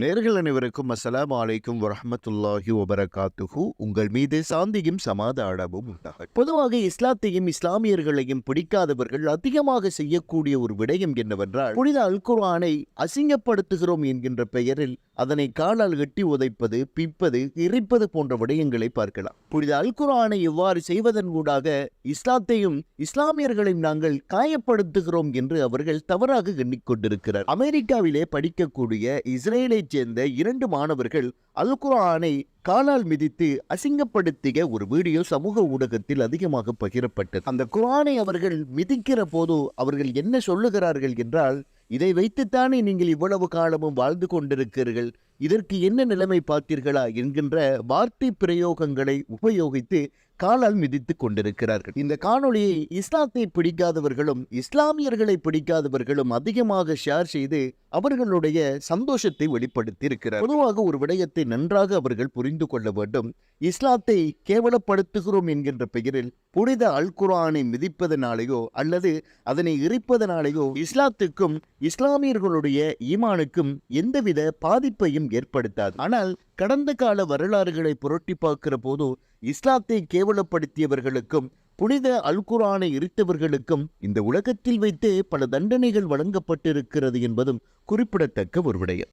நேர்கள் அனைவருக்கும் அஸ்ஸலாமு அலைக்கும் வரஹ்மத்துல்லாஹி வபரகாத்துஹு. உங்கள் மீது சாந்தியும் சமாதானமும் உண்டாகட்டும். பொதுவாக இஸ்லாத்தையும் இஸ்லாமியர்களையும் பிடிக்காதவர்கள் அதிகமாக செய்யக்கூடிய ஒரு விடயம் என்னவென்றால், புனித அல் குர்ஆனை அசிங்கப்படுத்துகிறோம் என்கின்ற பெயரில் அதனை காலால் கட்டி உதைப்பது, பிப்பது, எரிப்பது போன்ற விடயங்களை பார்க்கலாம். புனித அல் குர்ஆனை இவ்வாறு செய்வதன் ஊடாக இஸ்லாத்தையும் இஸ்லாமியர்களையும் நாங்கள் காயப்படுத்துகிறோம் என்று அவர்கள் தவறாக எண்ணிக்கொண்டிருக்கிறார். அமெரிக்காவிலே படிக்கக்கூடிய இஸ்ரேலை சேர்ந்த 2 மாணவர்கள் அல் குர்ஆனை காலால் மிதித்து அசிங்கப்படுத்திய ஒரு வீடியோ சமூக ஊடகத்தில் அதிகமாக பகிரப்பட்டது. அந்த குர்ஆனை அவர்கள் மிதிக்கிற போது அவர்கள் என்ன சொல்லுகிறார்கள் என்றால், இதை வைத்துத்தானே நீங்கள் இவ்வளவு காலமும் வாழ்ந்து கொண்டிருக்கிறீர்கள், இதற்கு என்ன நிலைமை பார்த்தீர்களா என்கின்ற வார்த்தை பிரயோகங்களை உபயோகித்து காலால் மிதித்துக் கொண்டிருக்கிறார்கள். இந்த காணொளியை இஸ்லாத்தை பிடிக்காதவர்களும் இஸ்லாமியர்களை பிடிக்காதவர்களும் அதிகமாக ஷேர் செய்து அவர்களுடைய சந்தோஷத்தை வெளிப்படுத்தி இருக்கிறார். பொதுவாக ஒரு விடயத்தை நன்றாக அவர்கள் புரிந்து கொள்ள வேண்டும். இஸ்லாத்தை கேவலப்படுத்துகிறோம் என்கின்ற பெயரில் புனித அல் குர்ஆனை மிதிப்பதனாலேயோ அல்லது அதனை எரிப்பதனாலேயோ இஸ்லாத்துக்கும் இஸ்லாமியர்களுடைய ஈமானுக்கும் எந்தவித பாதிப்பையும் ஏற்படுத்தாது. ஆனால் கடந்த கால வரலாறுகளை புரட்டி பார்க்கிற போது இஸ்லாத்தை கேவலப்படுத்தியவர்களுக்கும் புனித அல் குர்ஆனை எரித்தவர்களுக்கும் இந்த உலகத்தில் வைத்தே பல தண்டனைகள் வழங்கப்பட்டிருக்கிறது என்பதும் குறிப்பிடத்தக்க ஒரு விடயம்.